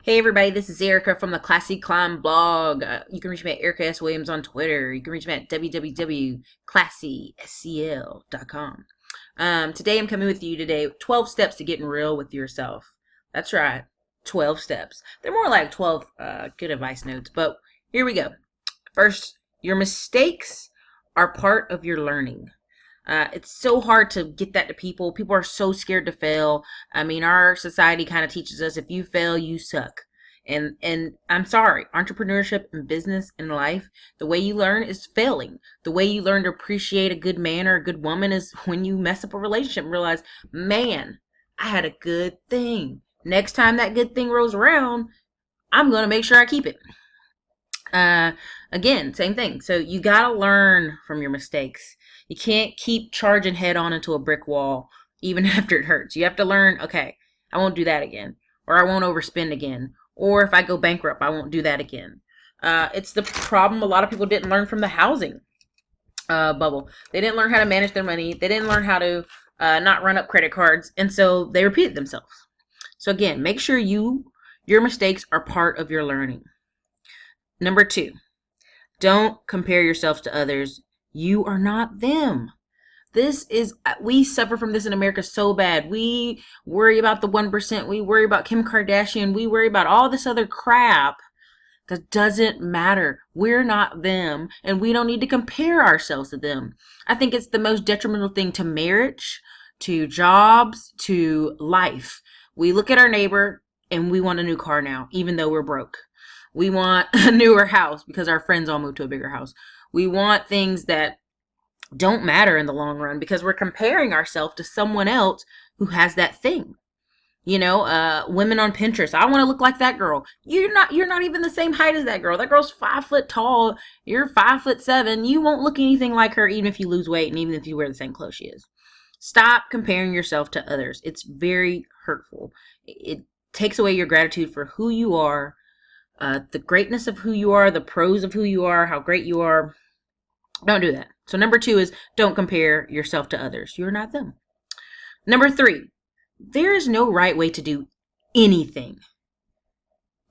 Hey everybody, this is Erica from the Classy Climb blog. You can reach me at Erica S. Williams on Twitter. You can reach me at www.classyscl.com. Today I'm coming with you today, 12 steps to getting real with yourself. That's right, 12 steps. They're more like 12 good advice notes, but here we go. First, your mistakes are part of your learning. It's so hard to get that to people. People are so scared to fail. I mean, our society kind of teaches us if you fail, you suck. And I'm sorry, entrepreneurship and business and life, the way you learn is failing. The way you learn to appreciate a good man or a good woman is when you mess up a relationship and realize, man, I had a good thing. Next time that good thing rolls around, I'm going to make sure I keep it. Again, same thing. So you got to learn from your mistakes. You can't keep charging head on into a brick wall even after it hurts. You have to learn, okay, I won't do that again, or I won't overspend again, or if I go bankrupt, I won't do that again. It's the problem a lot of people didn't learn from the housing bubble. They didn't learn how to manage their money. They didn't learn how to not run up credit cards, and so they repeated themselves. So again, make sure your mistakes are part of your learning. Number 2, don't compare yourself to others. You are not them. We suffer from this in America so bad. We worry about the 1%. We worry about Kim Kardashian. We worry about all this other crap that doesn't matter. We're not them, and we don't need to compare ourselves to them. I think it's the most detrimental thing to marriage, to jobs, to life. We look at our neighbor and we want a new car now, even though we're broke. We want a newer house because our friends all moved to a bigger house. We want things that don't matter in the long run because we're comparing ourselves to someone else who has that thing. You know, women on Pinterest. I want to look like that girl. You're not even the same height as that girl. That girl's 5 foot tall. You're 5'7". You won't look anything like her even if you lose weight and even if you wear the same clothes she is. Stop comparing yourself to others. It's very hurtful. It takes away your gratitude for who you are, the greatness of who you are, the pros of who you are, how great you are. Don't do that. So number 2 is don't compare yourself to others. You're not them. Number 3, there is no right way to do anything.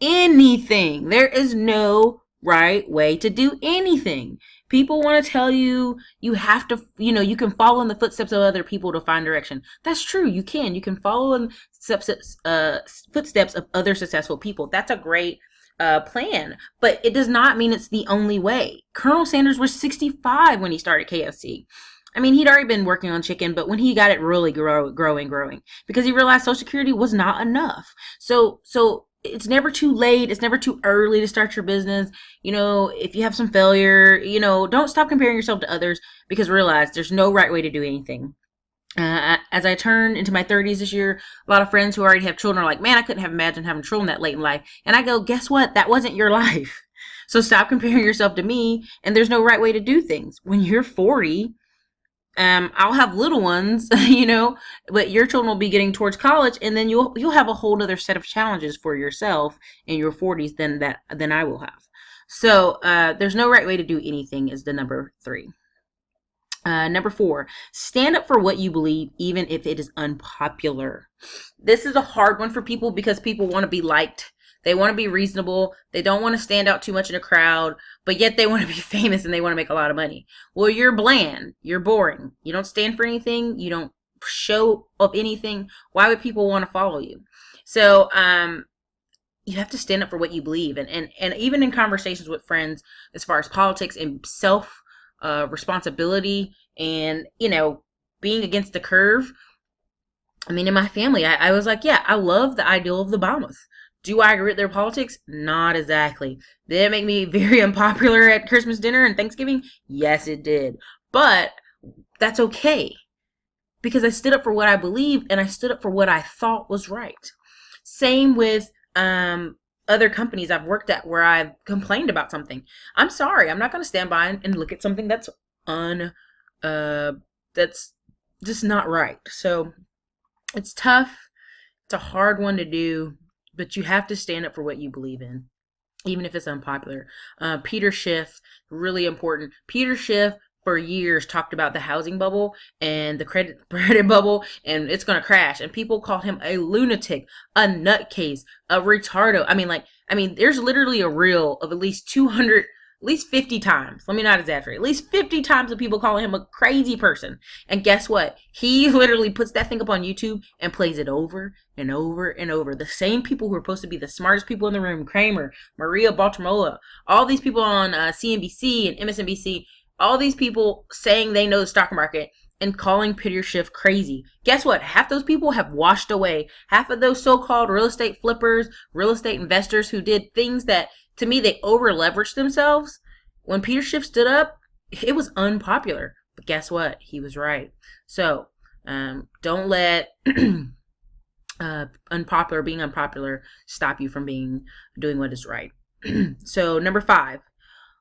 Anything. There is no right way to do anything. People want to tell you you have to, you can follow in the footsteps of other people to find direction. That's true. You can. You can follow in footsteps of other successful people. That's a great plan, but it does not mean it's the only way. Colonel Sanders was 65 when he started KFC. I mean, he'd already been working on chicken, but when he got it really growing, because he realized Social Security was not enough. So it's never too late. It's never too early to start your business. If you have some failure, don't stop comparing yourself to others, because realize there's no right way to do anything. As I turn into my 30s this year, a lot of friends who already have children are like, man, I couldn't have imagined having children that late in life. And I go, guess what? That wasn't your life. So stop comparing yourself to me. And there's no right way to do things. When you're 40, I'll have little ones, but your children will be getting towards college, and then you'll have a whole other set of challenges for yourself in your 40s than I will have. So there's no right way to do anything is the number 3. Number 4, stand up for what you believe, even if it is unpopular. This is a hard one for people because people want to be liked. They want to be reasonable. They don't want to stand out too much in a crowd, but yet they want to be famous and they want to make a lot of money. Well, you're bland. You're boring. You don't stand for anything. You don't show up anything. Why would people want to follow you? So, you have to stand up for what you believe. And even in conversations with friends, as far as politics and self responsibility and, being against the curve. I mean, in my family, I was like, yeah, I love the ideal of the Obamas. Do I agree with their politics? Not exactly. Did it make me very unpopular at Christmas dinner and Thanksgiving? Yes, it did. But that's okay, because I stood up for what I believed and I stood up for what I thought was right. Same with other companies I've worked at where I've complained about something. I'm sorry. I'm not going to stand by and look at something that's that's just not right. So it's tough. It's a hard one to do, but you have to stand up for what you believe in, even if it's unpopular. Peter Schiff, really important. Peter Schiff for years talked about the housing bubble and the credit bubble, and it's going to crash. And people called him a lunatic, a nutcase, a retardo. There's literally a reel of at least 200, at least 50 times. Let me not exaggerate. At least 50 times of people calling him a crazy person. And guess what? He literally puts that thing up on YouTube and plays it over and over and over. The same people who are supposed to be the smartest people in the room, Kramer, Maria Bartiromo, all these people on CNBC and MSNBC, all these people saying they know the stock market and calling Peter Schiff crazy. Guess what? Half those people have washed away. Half of those so-called real estate flippers, real estate investors who did things that, to me, they over-leveraged themselves. When Peter Schiff stood up, it was unpopular. But guess what? He was right. So don't let being unpopular stop you from doing what is right. So number 5.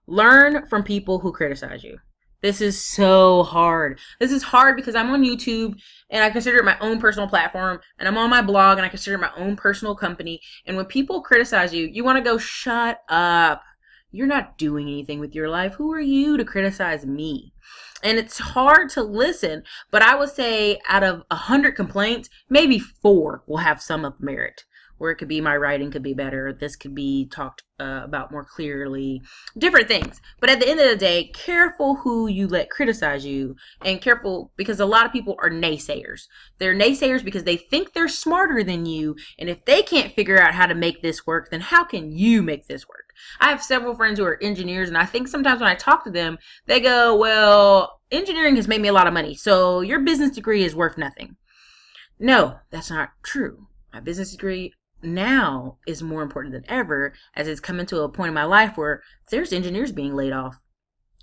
Learn from people who criticize you. This is so hard. This is hard because I'm on YouTube and I consider it my own personal platform, and I'm on my blog and I consider it my own personal company. And when people criticize you, you want to go, shut up. You're not doing anything with your life. Who are you to criticize me? And it's hard to listen, but I would say out of 100 complaints, maybe 4 will have some of merit. Where it could be my writing could be better, this could be talked about more clearly, different things. But at the end of the day, careful who you let criticize you, and careful because a lot of people are naysayers. They're naysayers because they think they're smarter than you, and if they can't figure out how to make this work, then how can you make this work? I have several friends who are engineers, and I think sometimes when I talk to them, they go, well, engineering has made me a lot of money, so your business degree is worth nothing. No, that's not true. My business degree now is more important than ever, as it's coming to a point in my life where there's engineers being laid off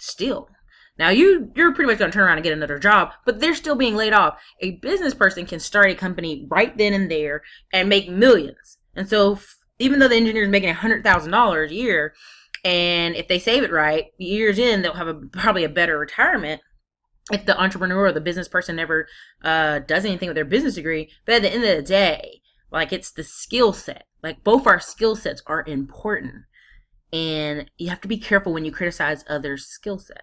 still. Now you're pretty much going to turn around and get another job, but they're still being laid off. A business person can start a company right then and there and make millions. And so even though the engineer is making $100,000 a year, and if they save it right, years in, they'll have probably a better retirement if the entrepreneur or the business person never does anything with their business degree. But at the end of the day, like, it's the skill set. Like, both our skill sets are important. And you have to be careful when you criticize others' skill set.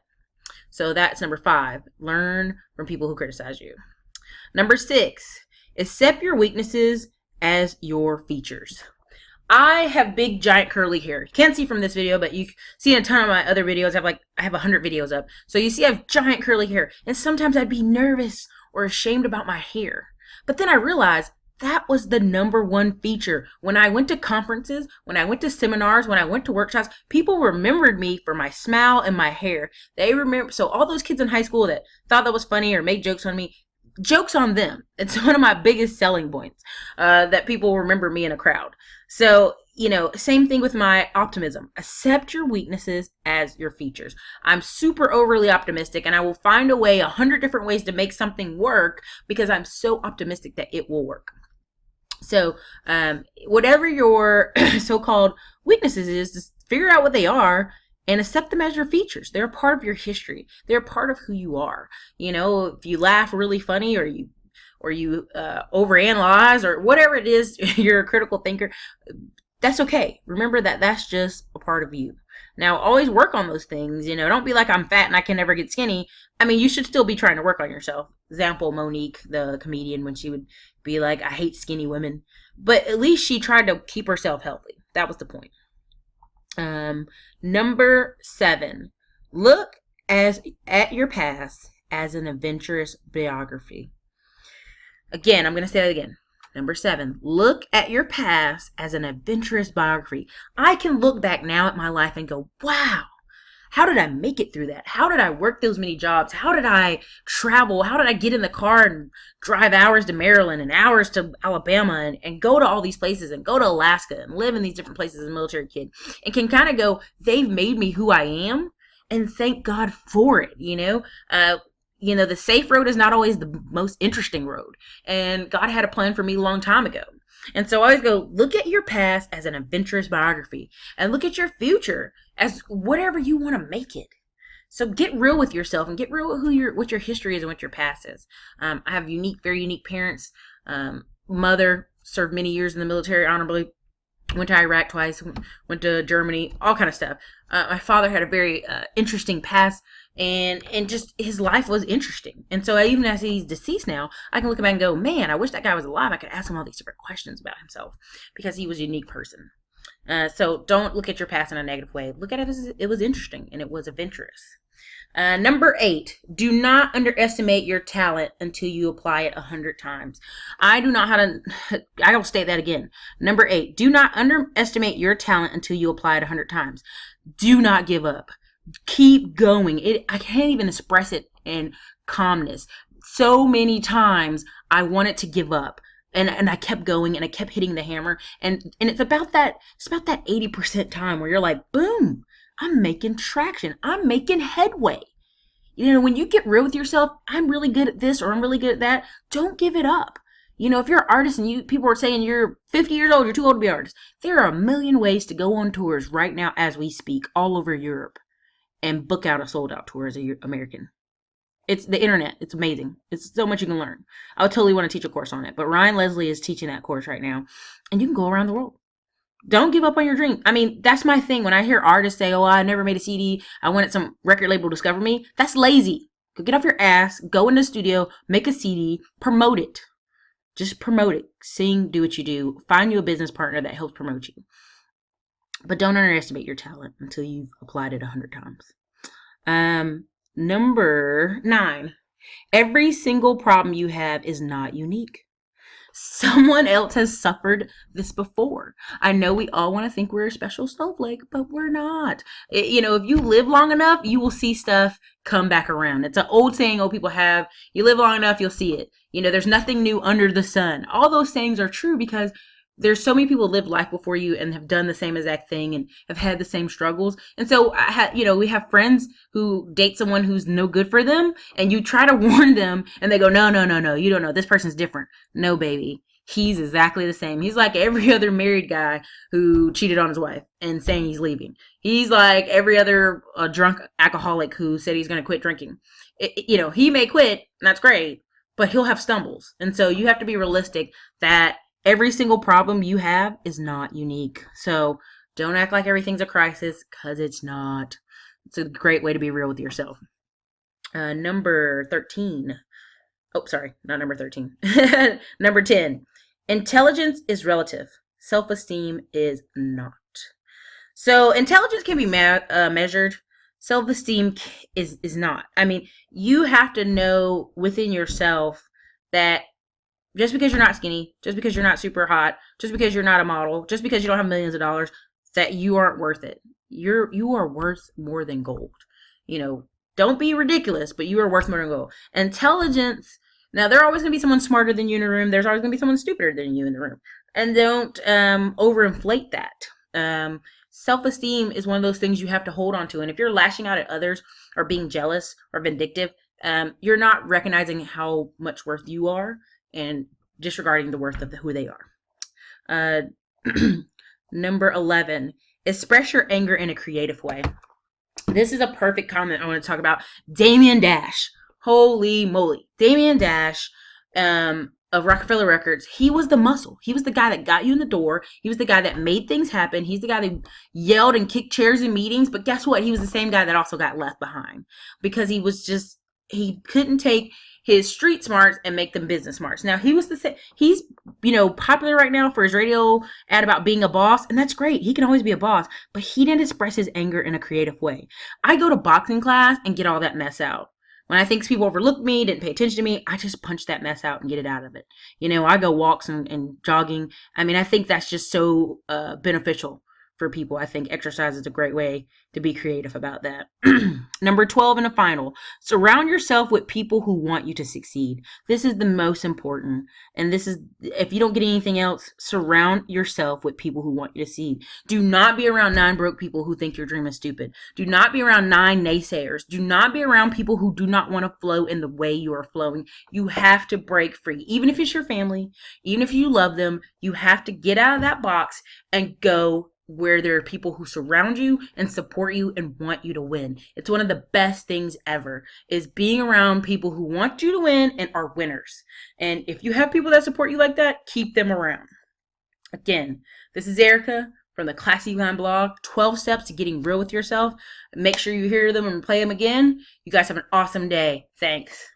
So that's number 5. Learn from people who criticize you. Number 6. Accept your weaknesses as your features. I have big, giant, curly hair. You can't see from this video, but you see in a ton of my other videos. I have 100 videos up. So you see I have giant, curly hair. And sometimes I'd be nervous or ashamed about my hair. But then I realized that was the number 1 feature. When I went to conferences, when I went to seminars, when I went to workshops, people remembered me for my smile and my hair. They remember. So all those kids in high school that thought that was funny or made jokes on me, jokes on them. It's one of my biggest selling points, that people remember me in a crowd. So, same thing with my optimism. Accept your weaknesses as your features. I'm super overly optimistic, and I will find a way, 100 different ways to make something work because I'm so optimistic that it will work. So whatever your so-called weaknesses is, just figure out what they are and accept them as your features. They're a part of your history. They're a part of who you are. If you laugh really funny, or you overanalyze, or whatever it is, you're a critical thinker, that's okay. Remember that that's just a part of you. Now, always work on those things. Don't be like, I'm fat and I can never get skinny. You should still be trying to work on yourself. Example, Monique, the comedian, when she would be like, I hate skinny women. But at least she tried to keep herself healthy. That was the point. Number 7, look at your past as an adventurous biography. Again, I'm going to say that again. Number 7, look at your past as an adventurous biography. I can look back now at my life and go, wow, how did I make it through that? How did I work those many jobs? How did I travel? How did I get in the car and drive hours to Maryland and hours to Alabama and go to all these places and go to Alaska and live in these different places as a military kid? And can kind of go, they've made me who I am, and thank God for it, the safe road is not always the most interesting road. And God had a plan for me a long time ago. And so I always go, look at your past as an adventurous biography, and look at your future as whatever you want to make it. So get real with yourself and get real with what your history is and what your past is. I have very unique parents. Mother served many years in the military honorably, went to Iraq twice, went to Germany, all kind of stuff. My father had a very interesting past. and just his life was interesting. And so even as he's deceased now, I can look back and go, man, I wish that guy was alive. I could ask him all these different questions about himself because he was a unique person. So don't look at your past in a negative way. Look at it as it was interesting and it was adventurous. Number 8, do not underestimate your talent until you apply it 100 times. I will state that again. Number 8, do not underestimate your talent until you apply it 100 times. Do not give up. Keep going. I can't even express it in calmness. So many times I wanted to give up. And I kept going and I kept hitting the hammer. And it's about that 80% time where you're like, boom, I'm making traction. I'm making headway. When you get real with yourself, I'm really good at this or I'm really good at that. Don't give it up. If you're an artist and people are saying you're 50 years old, you're too old to be an artist. There are a million ways to go on tours right now as we speak all over Europe and book out a sold out tour as an American. It's the internet. It's amazing. It's so much you can learn. I would totally want to teach a course on it. But Ryan Leslie is teaching that course right now. And you can go around the world. Don't give up on your dream. I mean, that's my thing. When I hear artists say, oh, I never made a CD. I wanted some record label to discover me. That's lazy. Go get off your ass. Go in the studio. Make a CD. Promote it. Just promote it. Sing. Do what you do. Find you a business partner that helps promote you. But don't underestimate your talent until you've applied it 100 times. Number 9, every single problem you have is not unique. Someone else has suffered this before. I know we all want to think we're a special snowflake, but we're not. If you live long enough, you will see stuff come back around. It's an old saying people have. You live long enough, you'll see it. There's nothing new under the sun. All those sayings are true because there's so many people who lived life before you and have done the same exact thing and have had the same struggles. And so, we have friends who date someone who's no good for them, and you try to warn them, and they go, no, you don't know. This person's different. No, baby. He's exactly the same. He's like every other married guy who cheated on his wife and saying he's leaving. He's like every other drunk alcoholic who said he's going to quit drinking. He may quit, and that's great, but he'll have stumbles. And so you have to be realistic that every single problem you have is not unique. So don't act like everything's a crisis, because it's not. It's a great way to be real with yourself. Number 13. Oh, sorry, not number 13. Number 10. Intelligence is relative. Self-esteem is not. So intelligence can be measured. Self-esteem is not. I mean, you have to know within yourself that just because you're not skinny, just because you're not super hot, just because you're not a model, just because you don't have millions of dollars, that you aren't worth it. You are worth more than gold. Don't be ridiculous, but you are worth more than gold. Intelligence, now there's always going to be someone smarter than you in the room. There's always going to be someone stupider than you in the room. And don't overinflate that. Self-esteem is one of those things you have to hold on to. And if you're lashing out at others or being jealous or vindictive, you're not recognizing how much worth you are and disregarding the worth of who they are. Number 11, express your anger in a creative way. This is a perfect comment I want to talk about. Damien Dash. Holy moly. Damien Dash of Rockefeller Records, he was the muscle. He was the guy that got you in the door. He was the guy that made things happen. He's the guy that yelled and kicked chairs in meetings. But guess what? He was the same guy that also got left behind because he couldn't take his street smarts and make them business smarts. Now he's popular right now for his radio ad about being a boss, and that's great. He can always be a boss, but he didn't express his anger in a creative way. I go to boxing class and get all that mess out. When I think people overlooked me, didn't pay attention to me, I just punch that mess out and get it out of it. I go walks and jogging. I mean, I think that's just so beneficial for people. I think exercise is a great way to be creative about that. Number 12 and a final, surround yourself with people who want you to succeed. This is the most important. And this is, if you don't get anything else, surround yourself with people who want you to succeed. Do not be around 9 broke people who think your dream is stupid. Do not be around 9 naysayers. Do not be around people who do not want to flow in the way you are flowing. You have to break free. Even if it's your family, even if you love them, you have to get out of that box and go where there are people who surround you and support you and want you to win. It's one of the best things ever, is being around people who want you to win and are winners. And if you have people that support you like that, keep them around. Again, this is Erica from the Classy Line blog, 12 steps to getting real with yourself. Make sure you hear them and play them again. You guys have an awesome day. Thanks.